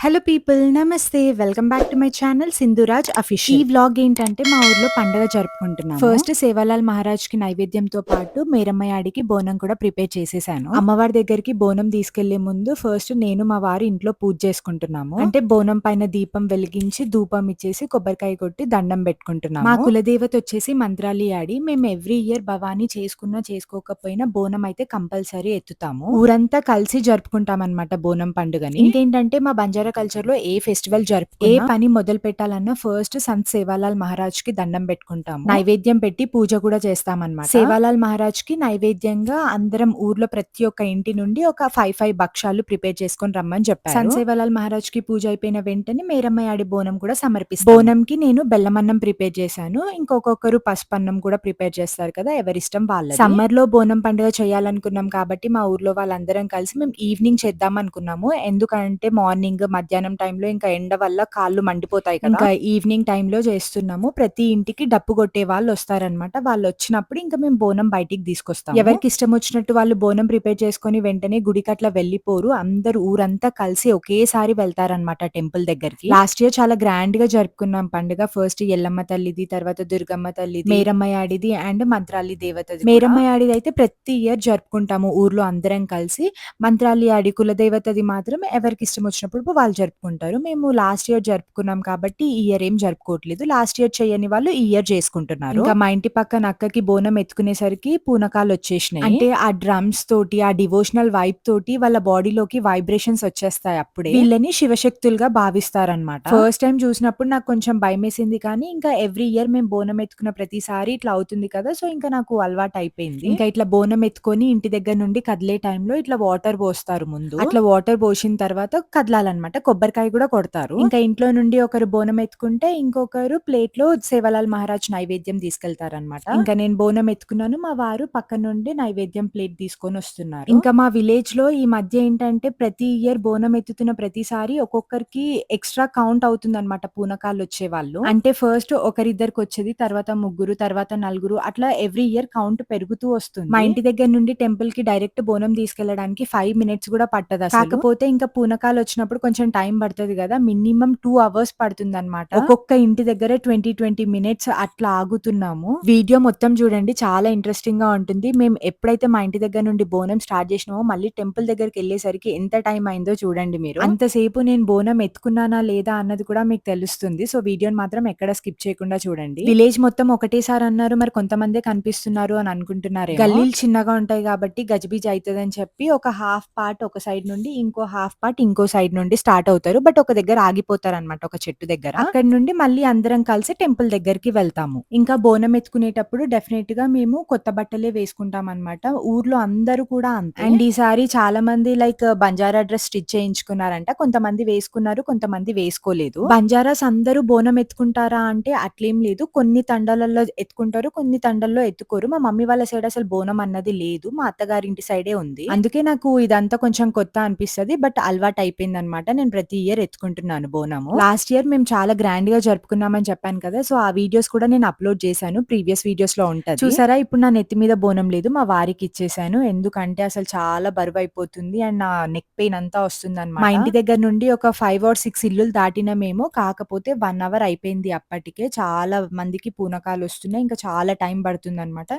Hello people నమస్తే welcome back to my channel Sindhuraj official. ఈ vlog ఏంటంటే మా ఊర్లో పండగ జరుపుకుంటున్నాము. ఫస్ట్ సేవాలాల్ మహారాజ్ కి నైవేద్యంతో పాటు మేరమ్మయాడికి బోనం కూడా ప్రిపేర్ చేసేసాను. అమ్మవారి దగ్గరికి బోనం తీసుకెళ్లే ముందు ఫస్ట్ నేను మా వారు ఇంట్లో పూజ చేసుకుంటున్నాము. అంటే బోనం పైన దీపం వెలిగించి ధూపం ఇచ్చేసి కొబ్బరికాయ కొట్టి దండం పెట్టుకుంటున్నాము. మా కులదేవత వచ్చేసి మంత్రాలి ఆడి మేము ఎవ్రీ ఇయర్ భవానీ చేసుకున్నా చేసుకోకపోయినా బోనం అయితే కంపల్సరీ ఎత్తుతాము. ఊరంతా కలిసి జరుపుకుంటాం అన్నమాట బోనం పండుగని. ఇంకేంటంటే మా బంజారా కల్చర్ లో ఏ ఫెస్టివల్ జరుపుకున్నా ఏ పని మొదలు పెట్టాలన్నా ఫస్ట్ సంత్ సేవాలాల్ మహారాజ్ కి దండం పెట్టుకుంటాము. నైవేద్యం పెట్టి పూజ కూడా చేస్తామన్నమాట. సేవాలాల్ మహారాజ్ కి నైవేద్యంగా అందరం ఊర్లో ప్రతి ఒక్క ఇంటి నుండి ఒక 5 భక్షాలు ప్రిపేర్ చేసుకొని రమ్మని చెప్పారు. సంత్ సేవాలాల్ మహారాజ్ కి పూజ అయిపోయిన వెంటనే మేరమ్మయాడి బోనం కూడా సమర్పిస్తాం. బోనంకి నేను బెల్లమన్నం ప్రిపేర్ చేశాను. ఇంకొకరు పసుపన్నం కూడా ప్రిపేర్ చేస్తారు కదా, ఎవరిష్టం వాళ్ళది. సమ్మర్ లో బోనం పండుగ చేయాలనుకున్నాం కాబట్టి మా ఊర్లో వాళ్ళందరం కలిసి మేము ఈవినింగ్ చేద్దాం అనుకున్నాము. ఎందుకంటే మార్నింగ్ మధ్యాహ్నం టైంలో ఇంకా ఎండ వల్ల కాళ్ళు మండిపోతాయి కదా, ఇంకా ఈవినింగ్ టైంలో చేస్తున్నాము. ప్రతి ఇంటికి డప్పు కొట్టే వాళ్ళు వస్తారనమాట. వాళ్ళు వచ్చినప్పుడు ఇంకా మేము బోనం బయటికి తీసుకొస్తాం. ఎవరికి ఇష్టం వచ్చినట్టు వాళ్ళు బోనం ప్రిపేర్ చేసుకుని వెంటనే గుడికి అట్లా వెళ్ళిపోరు. అందరు ఊరంతా కలిసి ఒకేసారి వెళ్తారనమాట టెంపుల్ దగ్గరికి. లాస్ట్ ఇయర్ చాలా గ్రాండ్ గా జరుపుకున్నాం పండుగ. ఫస్ట్ ఎల్లమ్మ తల్లిది, తర్వాత దుర్గమ్మ తల్లిది, మేరమ్మయాడిది అండ్ మంత్రాలి దేవతది. మేరమ్మయాడిది అయితే ప్రతి ఇయర్ జరుపుకుంటాము ఊర్లో అందరం కలిసి. మంత్రాలి ఆడి కులదేవతది మాత్రం ఎవరికి ఇష్టం వచ్చినప్పుడు వాళ్ళు జరుపుకుంటారు. మేము లాస్ట్ ఇయర్ జరుపుకున్నాం కాబట్టి ఈ ఇయర్ ఏం జరుపుకోవట్లేదు. లాస్ట్ ఇయర్ చేయని వాళ్ళు ఈ ఇయర్ చేసుకుంటున్నారు. ఇంకా మా ఇంటి పక్కన అక్కకి బోనం ఎత్తుకునేసరికి పూనకాలు వచ్చేసినాయి. అంటే ఆ డ్రమ్స్ తోటి ఆ డివోషనల్ వైబ్ తోటి వాళ్ళ బాడీలోకి వైబ్రేషన్స్ వచ్చేస్తాయి. అప్పుడే వీళ్ళని శివశక్తులుగా భావిస్తారనమాట. ఫస్ట్ టైం చూసినప్పుడు నాకు కొంచెం భయం వేసింది, కానీ ఇంకా ఎవ్రీ ఇయర్ మేము బోనం ఎత్తుకున్న ప్రతిసారి ఇట్లా అవుతుంది కదా, సో ఇంకా నాకు అలవాటు అయిపోయింది. ఇంకా ఇట్లా బోనం ఎత్తుకొని ఇంటి దగ్గర నుండి కదిలే టైంలో ఇట్లా వాటర్ పోస్తారు ముందు. అట్లా వాటర్ పోసిన తర్వాత కదలాలన్నమాట. కొబ్బరికాయ కూడా కొడతారు. ఇంకా ఇంట్లో నుండి ఒకరు బోనం ఎత్తుకుంటే ఇంకొకరు ప్లేట్ లో సేవాలాల్ మహారాజ్ నైవేద్యం తీసుకెళ్తారనమాట. ఇంకా నేను బోనం ఎత్తుకున్నాను, మా వారు పక్క నుండి నైవేద్యం ప్లేట్ తీసుకొని వస్తున్నారు. ఇంకా మా విలేజ్ లో ఈ మధ్య ఏంటంటే ప్రతి ఇయర్ బోనం ఎత్తుతున్న ప్రతిసారి ఒక్కొక్కరికి ఎక్స్ట్రా కౌంట్ అవుతుంది అనమాట పూనకాలు వచ్చే వాళ్ళు. అంటే ఫస్ట్ ఒకరిద్దరికి వచ్చేది, తర్వాత ముగ్గురు, తర్వాత నలుగురు, అట్లా ఎవ్రీ ఇయర్ కౌంట్ పెరుగుతూ వస్తుంది. మా ఇంటి దగ్గర నుండి టెంపుల్ కి డైరెక్ట్ బోనం తీసుకెళ్లడానికి 5 మినిట్స్ కూడా పట్టదు అసలు. కాకపోతే ఇంకా పూనకాలు వచ్చినప్పుడు కొంచెం టైం పడుతుంది కదా, మినిమం 2 అవర్స్ పడుతుంది అనమాట. ఒక్కొక్క ఇంటి దగ్గర 20 మినిట్స్ అట్లా ఆగుతున్నాము. వీడియో మొత్తం చూడండి, చాలా ఇంట్రెస్టింగ్ గా ఉంటుంది. మేము ఎప్పుడైతే మా ఇంటి దగ్గర నుండి బోనం స్టార్ట్ చేసినామో మళ్ళీ టెంపుల్ దగ్గరికి వెళ్ళేసరికి ఎంత టైం అయిందో చూడండి మీరు. అంతసేపు నేను బోనం ఎత్తుకున్నానా లేదా అన్నది కూడా మీకు తెలుస్తుంది. సో వీడియోని మాత్రం ఎక్కడ స్కిప్ చేయకుండా చూడండి. విలేజ్ మొత్తం ఒకటేసారి అన్నారు, మరి కొంతమందే కనిపిస్తున్నారు అని అనుకుంటున్నారు. గల్లీలు చిన్నగా ఉంటాయి కాబట్టి గజిబిజి అవుతుందని చెప్పి ఒక హాఫ్ పార్ట్ ఒక సైడ్ నుండి, ఇంకో హాఫ్ పార్ట్ ఇంకో సైడ్ నుండి స్టార్ట్ అవుతారు. బట్ ఒక దగ్గర ఆగిపోతారు అనమాట, ఒక చెట్టు దగ్గర. అక్కడ నుండి మళ్ళీ అందరం కలిసి టెంపుల్ దగ్గరికి వెళ్తాము. ఇంకా బోనం ఎత్తుకునేటప్పుడు డెఫినెట్ గా మేము కొత్త బట్టలే వేసుకుంటాం అనమాట. ఊర్లో అందరూ కూడా అంతే. అండ్ ఈసారి చాలా మంది లైక్ బంజారా డ్రెస్ స్టిచ్ చేయించుకున్నారంట. కొంతమంది వేసుకున్నారు, కొంతమంది వేసుకోలేదు. బంజారాస్ అందరూ బోనం ఎత్తుకుంటారా అంటే అట్లేం లేదు. కొన్ని తండాలలో ఎత్తుకుంటారు, కొన్ని తండాల్లో ఎత్తుకోరు. మా మమ్మీ వాళ్ళ సైడ్ అసలు బోనం అన్నది లేదు, మా అత్తగారింటి సైడే ఉంది. అందుకే నాకు ఇదంతా కొంచెం కొత్త అనిపిస్తది. బట్ అలవాటు అయిపోయింది అనమాట. నేను ప్రతి ఇయర్ ఎత్తుకుంటున్నాను బోనము. లాస్ట్ ఇయర్ మేము చాలా గ్రాండ్ గా జరుపుకున్నామని చెప్పాను కదా, సో ఆ వీడియోస్ కూడా నేను అప్లోడ్ చేశాను. ప్రీవియస్ వీడియోస్ లో ఉంటది చూసారా. ఇప్పుడు నా నెత్తి మీద బోనం లేదు, మా వారికి ఇచ్చేసాను. ఎందుకంటే అసలు చాలా బరువు అయిపోతుంది అండ్ నా నెక్ పెయిన్ అంతా వస్తుంది అనమాట. మా ఇంటి దగ్గర నుండి ఒక 5 or 6 ఇల్లులు దాటిన మేము, కాకపోతే 1 అవర్ అయిపోయింది అప్పటికే. చాలా మందికి పూనకాలు వస్తున్నాయి, ఇంకా చాలా టైం పడుతుంది అనమాట.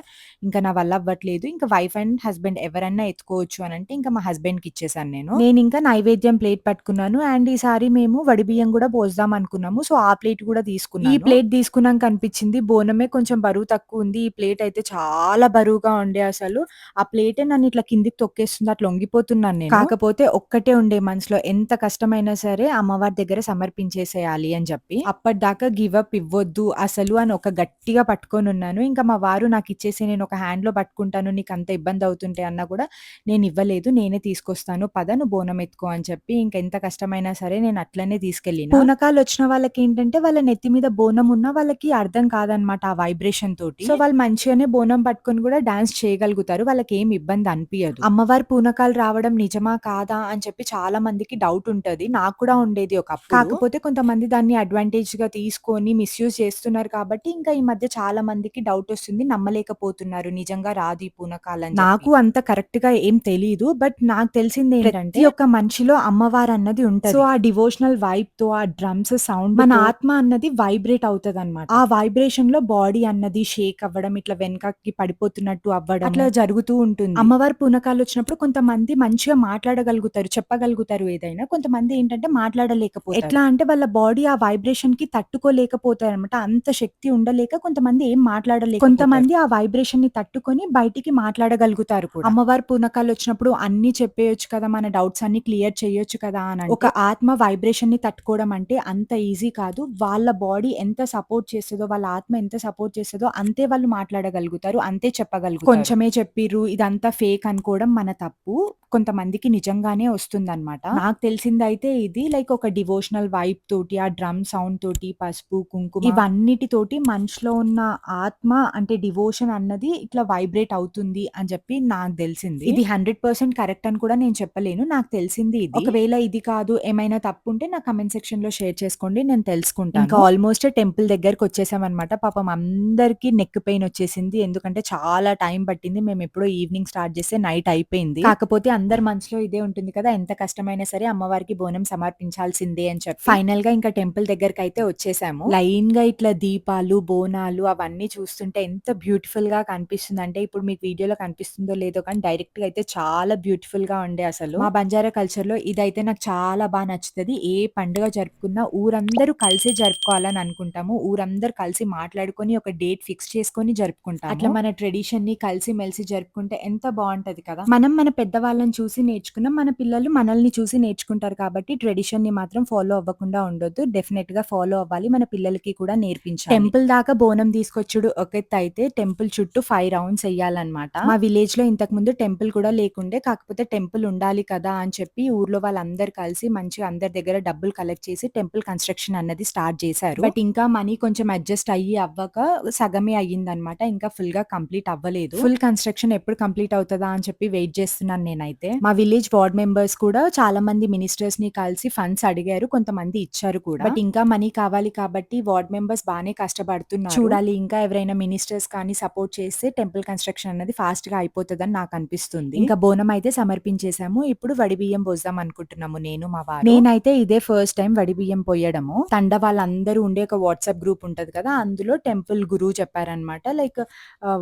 ఇంకా నా వల్ల అవ్వట్లేదు. ఇంకా వైఫ్ అండ్ హస్బెండ్ ఎవరన్నా ఎత్తుకోవచ్చు అని అంటే ఇంకా మా హస్బెండ్ కి ఇచ్చేసాను నేను ఇంకా నైవేద్యం ప్లేట్ పట్టుకున్నాను. అండ్ ఈసారి మేము వడిబియ్యం కూడా పోద్దాం అనుకున్నాము. సో ఆ ప్లేట్ కూడా తీసుకున్నాను. ఈ ప్లేట్ తీసుకున్నాక అనిపించింది బోనమే కొంచెం బరువు తక్కువ ఉంది, ఈ ప్లేట్ అయితే చాలా బరువుగా ఉండే. అసలు ఆ ప్లేటే నన్ను ఇట్లా కిందికి తొక్కేస్తుంది, అట్లా లొంగిపోతున్నాను నేను. కాకపోతే ఒక్కటే ఉండే మనసులో, ఎంత కష్టమైనా సరే అమ్మవారి దగ్గర సమర్పించేసేయాలి అని చెప్పి. అప్పటిదాకా గివ్ అప్ ఇవ్వొద్దు అసలు అని ఒక గట్టిగా పట్టుకొని ఉన్నాను. ఇంకా మా వారు నాకు ఇచ్చేసి నేను ఒక హ్యాండ్ లో పట్టుకుంటాను, నీకు అంత ఇబ్బంది అవుతుంటే అన్నా కూడా నేను ఇవ్వలేదు, నేనే తీసుకొస్తాను పద నువ్వు బోనం ఎత్తుకో అని చెప్పి ఇంకా ఎంత కష్టమైనా సరే నేను అట్లనే తీసుకెళ్ళిన. పూనకాలు వచ్చిన వాళ్ళకి ఏంటంటే వాళ్ళ నెత్తి మీద బోనం ఉన్న వాళ్ళకి అర్థం కాదనమాట ఆ వైబ్రేషన్ తోటి. సో వాళ్ళు మంచిగానే బోనం పట్టుకొని కూడా డాన్స్ చేయగలుగుతారు, వాళ్ళకి ఏం ఇబ్బంది అనిపించదు. అమ్మవారి పూనకాలు రావడం నిజమా కాదా అని చెప్పి చాలా మందికి డౌట్ ఉంటది, నాకు కూడా ఉండేది ఒకప్పుడు. కాకపోతే కొంతమంది దాన్ని అడ్వాంటేజ్ గా తీసుకొని మిస్యూజ్ చేస్తున్నారు కాబట్టి ఇంకా ఈ మధ్య చాలా మందికి డౌట్ వస్తుంది, నమ్మలేకపోతున్నారు నిజంగా రాదు ఈ పూనకాలు అని. నాకు అంత కరెక్ట్ గా ఏం తెలీదు, బట్ నాకు తెలిసింది ఏంటంటే ప్రతి ఒక్క మనిషిలో అమ్మవారు అన్నది ఉంటది. సో, ఆ డివోషనల్ వైబ్‌తో ఆ డ్రమ్స్ సౌండ్‌తో మన ఆత్మ అన్నది వైబ్రేట్ అవుతదనమాట. ఆ వైబ్రేషన్‌లో బాడీ అన్నది షేక్ అవ్వడం, ఇట్లా వెనకకి పడిపోతున్నట్టు అవ్వడం అట్లా జరుగుతూ ఉంటుంది. అమ్మవారి పూనకాలొచ్చినప్పుడు కొంతమంది మంచిగా మాట్లాడగలుగుతారు, చెప్పగలుగుతారు ఏదైనా. కొంతమంది ఏంటంటే మాట్లాడలేకపోతారు. ఎట్లా అంటే వాళ్ళ బాడీ ఆ వైబ్రేషన్‌కి తట్టుకోలేకపోతారనమాట. అంత శక్తి ఉండలేక కొంతమంది ఏం మాట్లాడలేకపోతారు. కొంతమంది ఆ వైబ్రేషన్‌ని తట్టుకొని బయటికి మాట్లాడగలుగుతారు కూడా. అమ్మవారి పూనకాలొచ్చినప్పుడు అన్నీ చెప్పేయొచ్చు కదా! మన డౌట్స్ అన్నీ క్లియర్ చేయొచ్చు కదా! అనంటే ఒక ఆత్మ వైబ్రేషన్‌ని తట్టుకోవడం అంటే అంత ఈజీ కాదు. వాళ్ళ బాడీ ఎంత సపోర్ట్ చేస్తదో, వాళ్ళ ఆత్మ ఎంత సపోర్ట్ చేస్తదో అంతే వాళ్ళు మాట్లాడగలుగుతారు. అంతే చెప్పగలుగుతారు. కొంచెమే చెప్పిర్రు ఇదంతా ఫేక్ అనుకోవడం మన తప్పు. కొంతమందికి నిజంగానే వస్తుందనమాట. నాకు తెలిసిందయితే ఇది లైక్ ఒక డివోషనల్ వైబ్ తోటి, ఆ డ్రమ్ సౌండ్ తోటి, పసుపు, కుంకుమ ఇవన్నిటితోటి మనిషిలో ఉన్న ఆత్మ అంటే డివోషన్ అన్నది ఇట్లా వైబ్రేట్ అవుతుంది అని చెప్పి నాకు తెలిసింది. ఇది 100% కరెక్ట్ అని కూడా నేను చెప్పలేను. నాకు తెలిసింది ఇది. ఒకవేళ ఇది కాదు ఏమైనా తప్పుంటే నా కామెంట్ సెక్షన్‌లో షేర్ చేసుకోండి. నేను తెలుసుకుంటాను. ఇంకా ఆల్మోస్ట్ టెంపుల్ దగ్గరకొచ్చేసామనమాట. పాపం అందరికి నెక్ పెయిన్ వచ్చేసింది. ఎందుకంటే చాలా టైం పట్టింది. మేమెప్పుడో ఈవినింగ్ స్టార్ట్ చేస్తే నైట్ అయిపోయింది. కాకపోతే అందరి మనసులో ఇదే ఉంటుంది కదా! ఎంత కష్టమైనా సరే అమ్మవారికి బోనం సమర్పించాల్సిందే అని చెప్పి ఫైనల్‌గా ఇంకా టెంపుల్ దగ్గరకైతే వచ్చేసాము. లైన్‌గా ఇట్లా దీపాలు, బోనాలు అవన్నీ చూస్తుంటే ఎంత బ్యూటిఫుల్‌గా కనిపిస్తుందంటే ఇప్పుడు మీకు వీడియోలో కనిపిస్తుందో లేదో కానీ డైరెక్ట్‌గా అయితే చాలా బ్యూటిఫుల్‌గా ఉండే అసలు. మా బంజారా కల్చర్‌లో ఇదైతే నాకు చాలా నచ్చుతది. ఏ పండుగ జరుపుకున్నా ఊరందరూ కలిసే జరుపుకోవాలని అనుకుంటాము. ఊరందరూ కలిసి మాట్లాడుకొని ఒక డేట్ ఫిక్స్ చేసుకొని జరుపుకుంటాము. అట్లా మన ట్రెడిషన్‌ని కలిసి మెలిసి జరుపుకుంటే ఎంత బావుంటది కదా! మనం మన పెద్దవాళ్ళని చూసి నేర్చుకున్నాం. మన పిల్లలు మనల్ని చూసి నేర్చుకుంటారు కాబట్టి ట్రెడిషన్‌ని మాత్రం ఫాలో అవ్వకుండా ఉండొద్దు. డెఫినెట్‌గా ఫాలో అవ్వాలి. మన పిల్లలకి కూడా నేర్పించాలి. టెంపుల్ దాకా బోనం తీసుకొచ్చుడు ఒక ఎత్తయితే టెంపుల్ చుట్టూ 5 రౌండ్స్ ఎయ్యాలన్నమాట. మా విలేజ్‌లో ఇంతకుముందు టెంపుల్ కూడా లేకుండే. కాకపోతే టెంపుల్ ఉండాలి కదా! అని చెప్పి ఊర్లో వాళ్ళందరూ కలిసి మంచిగా అందరి దగ్గర డబ్బులు కలెక్ట్ చేసి టెంపుల్ కన్‌స్ట్రక్షన్ అన్నది స్టార్ట్ చేశారు. బట్ ఇంకా మనీ కొంచెం అడ్జస్ట్ అయ్యి అవ్వక సగమే అయ్యిందన్నమాట. ఇంకా ఫుల్‌గా కంప్లీట్ అవ్వలేదు. ఫుల్ కన్‌స్ట్రక్షన్ ఎప్పుడు కంప్లీట్ అవుతదా అని చెప్పి వెయిట్ చేస్తున్నాను నేనైతే. మా విలేజ్ వార్డ్ మెంబర్స్ కూడా చాలా మంది మినిస్టర్స్‌ని కలిసి ఫండ్స్ అడిగారు. కొంతమంది ఇచ్చారు కూడా. బట్ ఇంకా మనీ కావాలి కాబట్టి వార్డ్ మెంబర్స్ బానే కష్టపడుతున్నారు. చూడాలి ఇంకా ఎవరైనా మినిస్టర్స్ కానీ సపోర్ట్ చేస్తే టెంపుల్ కన్‌స్ట్రక్షన్ అన్నది ఫాస్ట్‌గా అయిపోతదని నాకు అనిపిస్తుంది. ఇంకా బోనం అయితే సమర్పించేసాము. ఇప్పుడు వడి బియ్యం పోద్దాం అనుకుంటున్నాము నేను మా వారు. నేనైతే ఇదే ఫస్ట్ టైం వడి బియ్యం పొయ్యడము. తండ వాళ్ళందరూ ఉండే ఒక వాట్సాప్ గ్రూప్ ఉంటది కదా! అందులో టెంపుల్ గురువు చెప్పారనమాట. లైక్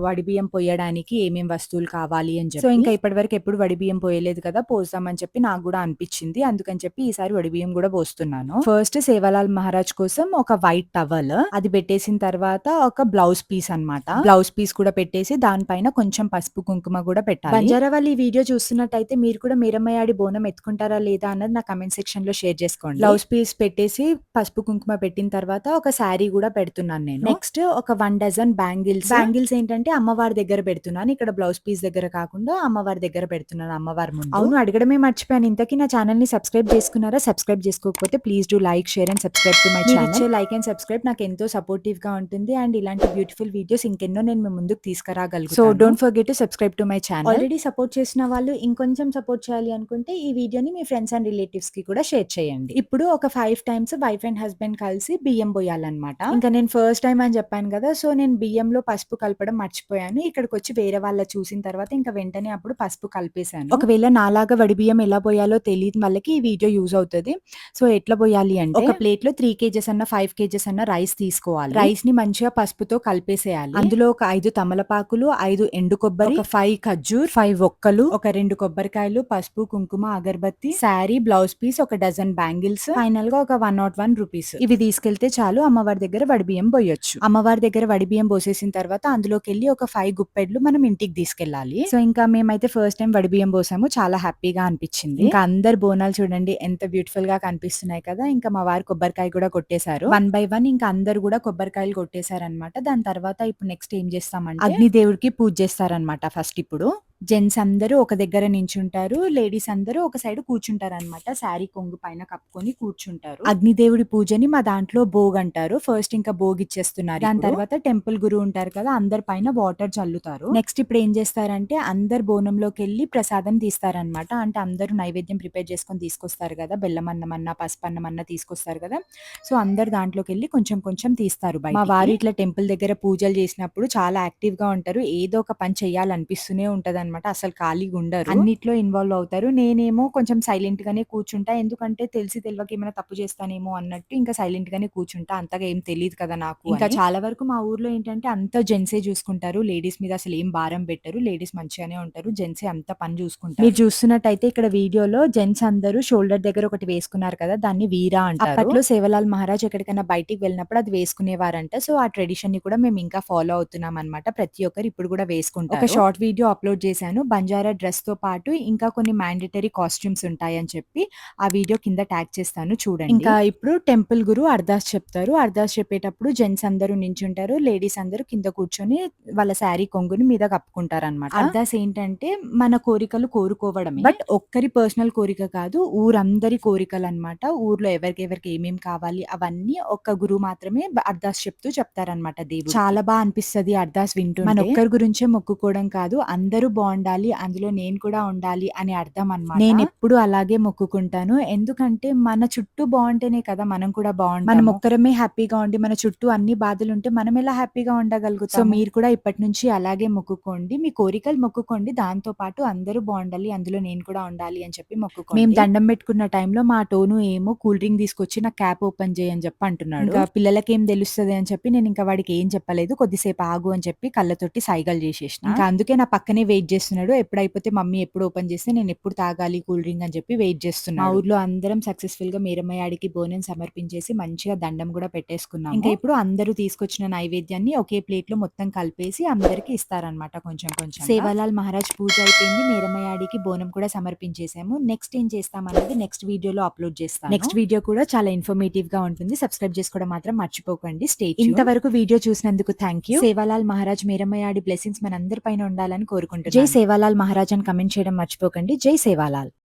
వడి బియ్యం పొయ్యడానికి ఏమేం వస్తువులు కావాలి అని చెప్పి. సో, ఇంకా ఇప్పటివరకు ఎప్పుడు వడి బియ్యం పోయలేదు కదా! పోద్దామని చెప్పి నాకు గూడా అనిపిచ్చింది. అందుకని చెప్పి ఈసారి వడి బియ్యం గూడా పోస్తున్నాను. ఫస్ట్ సేవాలాల్ మహారాజ్ కోసం ఒక వైట్ టవల్ అది పెట్టేసిన తర్వాత ఒక బ్లౌజ్ పీస్ అన్నమాట. బ్లౌజ్ పీస్ కూడా పెట్టేసి దానిపైన కొంచెం పసుపు, కుంకుమ గూడా పెట్టాలి. బంజారా వాళ్ళు ఈ వీడియో చూస్తున్నట్టయితే మీరు కూడా మీరమ్మయాడి బోనం ఎత్తుకుంటారా లేదా అన్నది నా కామెంట్ సెక్షన్‌లో షేర్ చేసుకోండి. బ్లౌజ్ పీస్ పెట్టేసి పసుపు, కుంకుమ పెట్టిన తర్వాత ఒక శారీ గూడా పెడుతున్నాను నేను. నెక్స్ట్ ఒక 1 డజన్ బ్యాంగిల్స్. బ్యాంగిల్స్ ఏంటంటే అమ్మవారి దగ్గర పెడుతున్నాను. ఇక్కడ బ్లౌజ్ పీస్ దగ్గర కాకుండా అమ్మవారి దగ్గర పెడుతున్నాను అమ్మవారి ముందు. అవును అడగడమే మర్చిపోయాను. ఇంతకీ నా ఛానెల్‌ని సబ్స్క్రైబ్ చేసుకున్నారా? సబ్స్క్రైబ్ చేసుకోకపోతే please do like, share and subscribe to my channel. మీరిచ్చే లైక్ అండ్ సబ్స్క్రైబ్ నాకు ఎంతో సపోర్టివ్‌గా ఉంటుంది. అండ్ ఇలాంటి బ్యూటిఫుల్ వీడియోస్ ఇంకెన్నో నేను మీ ముందుకు తీసుకురాగలుగుతాను. So don't forget to subscribe to my channel. Already support చేసిన వాళ్ళు ఇంకొంచెం సపోర్ట్ చేయాలి అనుకుంటే ఈ వీడియోని మీ ఫ్రెండ్స్ అండ్ రిలేటివ్స్‌కి కూడా షేర్ చేయండి. ఇప్పుడు ఒక 5 టైమ్స్ వైఫ్ అండ్ హస్బెండ్ కలిసి బియ్యం పోయాలన్నమాట. ఇంకా నేను ఫస్ట్ టైమ్ అని చెప్పాను కదా! సో నేను బియ్యంలో పసుపు కలపడం మర్చిపోయాను. ఇక్కడికొచ్చి వేరే వాళ్ళ చూసిన తర్వాత ఇంకా వెంటనే అప్పుడు పసుపు కలిపేసాను. ఒకవేళ నాలాగా వడి బియ్యం ఎలా పోయాలో తెలియని వాళ్ళకి ఈ వీడియో యూజ్ అవుతది. సో ఎట్లా పోయాలి అంటే ఒక ప్లేట్‌లో 3 కేజెస్ అన్న 5 కేజెస్ అన్న రైస్ తీసుకోవాలి. రైస్‌ని మంచిగా పసుపుతో కలిపేసేయాలి. అందులో ఒక 5 తమలపాకులు, 5 ఎండు కొబ్బరి, ఒక 5 ఖర్జూర్, 5 ఒక్కలు, ఒక 2 కొబ్బరికాయలు, పసుపు, కుంకుమ, అగరబత్తి, శారీ, బ్లౌజ్ పీస్, ఒక డజన్ బ్యాంగిల్స్, ఫైనల్ గా ఒక 101 రూపీస్. ఇవి తీసుకెళ్తే చాలు అమ్మవారి దగ్గర వడిబియ్యం పోయొచ్చు. అమ్మవారి దగ్గర వడిబియ్యం పోసేసిన తర్వాత అందులోకెళ్ళి ఒక 5 గుప్పెడ్లు మనం ఇంటికి తీసుకెళ్ళాలి. సో ఇంకా మేమైతే ఫస్ట్ టైం వడిబియ్యం పోసాము. చాలా హ్యాపీగా అనిపించింది. ఇంకా అందరు బోనాలు చూడండి ఎంత బ్యూటిఫుల్ గా కనిపిస్తున్నాయి కదా! ఇంకా మా వారు కొబ్బరికాయ కూడా కొట్టేశారు. 1 బై 1 ఇంకా అందరూ కూడా కొబ్బరికాయలు కొట్టేశారనమాట. దాని తర్వాత ఇప్పుడు నెక్స్ట్ ఏం చేస్తామంటే అగ్నిదేవుడికి పూజ చేస్తారనమాట ఫస్ట్ ఇప్పుడు. జెంట్స్ అందరూ ఒక దగ్గర నించుంటారు. లేడీస్ అందరూ ఒక సైడ్ కూర్చుంటారనమాట. శారీ కొంగు పైన కప్పుకొని కూర్చుంటారు. అగ్నిదేవుడి పూజని మా దాంట్లో భోగ్ అంటారు. ఫస్ట్ ఇంకా భోగ్ ఇచ్చేస్తున్నారు. దాని తర్వాత టెంపుల్ గురువు ఉంటారు కదా అందరి పైన వాటర్ చల్లుతారు. నెక్స్ట్ ఇప్పుడు ఏం చేస్తారంటే అందరు బోనంలోకి వెళ్ళి ప్రసాదం తీస్తారనమాట. అంటే అందరూ నైవేద్యం ప్రిపేర్ చేసుకొని తీసుకొస్తారు కదా బెల్లం అన్నం అన్న పసుపు అన్నం అన్న తీసుకొస్తారు కదా. సో అందరు దాంట్లోకి వెళ్ళి కొంచెం కొంచెం తీస్తారు బయటికి. మా వారు ఇట్లా టెంపుల్ దగ్గర పూజలు చేసినప్పుడు చాలా యాక్టివ్ గా ఉంటారు. ఏదో ఒక పని చేయాలనిపిస్తూనే ఉంటది ఉంటారనమాట. అసలు ఖాళీగా ఉండరు. అన్నిట్లో ఇన్వాల్వ్ అవుతారు. నేనేమో కొంచెం సైలెంట్ గానే కూర్చుంటా. ఎందుకంటే తెలిసి తెలవక ఏమైనా తప్పు చేస్తానేమో అన్నట్టు ఇంకా సైలెంట్ గానే కూర్చుంటా. అంతగా ఏం తెలీదు కదా నాకు ఇంకా అని. చాలా వరకు మా ఊర్లో ఏంటంటే అంతా జెంట్సే చూసుకుంటారు. లేడీస్ మీద అసలు ఏం భారం పెట్టరు. లేడీస్ మంచిగానే ఉంటారు. జెంట్సే అంత పని చూసుకుంటారు. మీరు చూస్తున్నట్టయితే ఇక్కడ వీడియోలో జెంట్స్ అందరూ షోల్డర్ దగ్గర ఒకటి వేసుకున్నారు కదా! దాన్ని వీరా అంటారు. అప్పట్లో సేవలాల్ మహారాజ్ ఎక్కడికైనా బయటికి వెళ్ళినప్పుడు అది వేసుకునేవారంట. సో, ఆ ట్రెడిషన్‌ని కూడా మేము ఇంకా ఫాలో అవుతున్నామనమాట. ప్రతి ఒక్కరు ఇప్పుడు కూడా వేసుకుంటారు. ఒక షార్ట్ వీడియో అప్‌లోడ్ చేశాను. బంజారా డ్రెస్‌తో పాటు ఇంకా కొన్ని మ్యాండేటరీ కాస్ట్యూమ్స్ ఉంటాయని చెప్పి ఆ వీడియో కింద ట్యాగ్ చేస్తాను చూడండి. ఇంకా ఇప్పుడు టెంపుల్ గురు అర్దాస్ చెప్తారు. అర్దాస్ చెప్పేటప్పుడు జెంట్స్ అందరూ నించుంటారు. లేడీస్ అందరూ కింద కూర్చొని వాళ్ళ శారీ కొంగుని మీద కప్పుకుంటారనమాట. అర్దాస్ ఏంటంటే మన కోరికలు కోరుకోవడమే. బట్ ఒక్కరి పర్సనల్ కోరిక కాదు. ఊరందరి కోరికలనమాట. ఊర్లో ఎవరికెవరికి ఏమేం కావాలి అవన్నీ ఒక్క గురువు మాత్రమే అర్దాస్ చెప్తూ చెప్తారనమాట దేవుడికి. చాలా అనిపిస్తది అర్దాస్ వింటుంటే. మనొక్కరి గురించే మొక్కుకోవడం కాదు. అందరూ బావుండాలి. అందులో నేను కూడా ఉండాలి అని అర్థం అనమాట. నేనెప్పుడు అలాగే మొక్కుకుంటాను. ఎందుకంటే మన చుట్టూ బావుంటేనే కదా మనం కూడా బావుంటాము. మనం ఒక్కరమే హ్యాపీగా ఉండి మన చుట్టూ అన్ని బాధలుంటే మనం ఎలా హ్యాపీగా ఉండగలుగుతాము? సో, మీరు కూడా ఇప్పటి నుంచి అలాగే మొక్కుకోండి. మీ కోరికలు మొక్కుకోండి. దాంతో పాటు అందరూ బావుండాలి. అందులో నేను కూడా ఉండాలి అని చెప్పి మొక్కుకోండి. మేము దండం పెట్టుకున్న టైంలో మా టోను ఏమో కూల్ డ్రింక్ తీసుకొచ్చి నాకు క్యాప్ ఓపెన్ చెయ్యి అని చెప్పి అంటున్నాడు. ఇంకా పిల్లలకేం తెలుస్తది అని చెప్పి నేను ఇంకా వాడికి ఏం చెప్పలేదు. కొద్దిసేపు ఆగు అని చెప్పి కళ్ళతోటి సైగలు చేసేసిన. ఇంకా అందుకే నా పక్కనే వెయిట్ చేస్తున్నాడు. ఎప్పుడైపోతే మమ్మీ ఎప్పుడు ఓపెన్ చేస్తే నేను ఎప్పుడు తాగాలి కూల్ డ్రింక్ అని చెప్పి వెయిట్ చేస్తున్నాడు. మా ఊర్లో అందరం సక్సెస్‌ఫుల్‌గా మేరమ్మయాడికి బోనం సమర్పించేసి మంచిగా దండం కూడా పెట్టేసుకున్నాము. ఇంకా ఇప్పుడు అందరూ తీసుకొచ్చిన నైవేద్యాన్ని ఒకే ప్లేట్‌లో మొత్తం కలిపేసి అందరికి ఇస్తారనమాట కొంచెం కొంచెం. సేవాలాల్ మహారాజ్ పూజ అయిపోయింది. మేరమ్మయాడికి బోనం కూడా సమర్పించేసాము. నెక్స్ట్ ఏం చేస్తామనేది నెక్స్ట్ వీడియోలో అప్‌లోడ్ చేస్తాను. నెక్స్ట్ వీడియో కూడా చాలా ఇన్ఫర్మేటివ్‌గా ఉంటుంది. సబ్స్క్రైబ్ చేసుకోవడం మాత్రం మర్చిపోకండి. Stay tuned. ఇంతవరకు వీడియో చూసినందుకు థాంక్యూ. సేవాలాల్ మహారాజ్ మేరమ్మయాడి బ్లెస్సింగ్స్ మనందరి పైన ఉండాలని కోరుకుంటున్నాను. జై సేవాలాల్ మహారాజ్ అని కమెంట్ చేయడం మర్చిపోకండి. జై సేవాలాల్.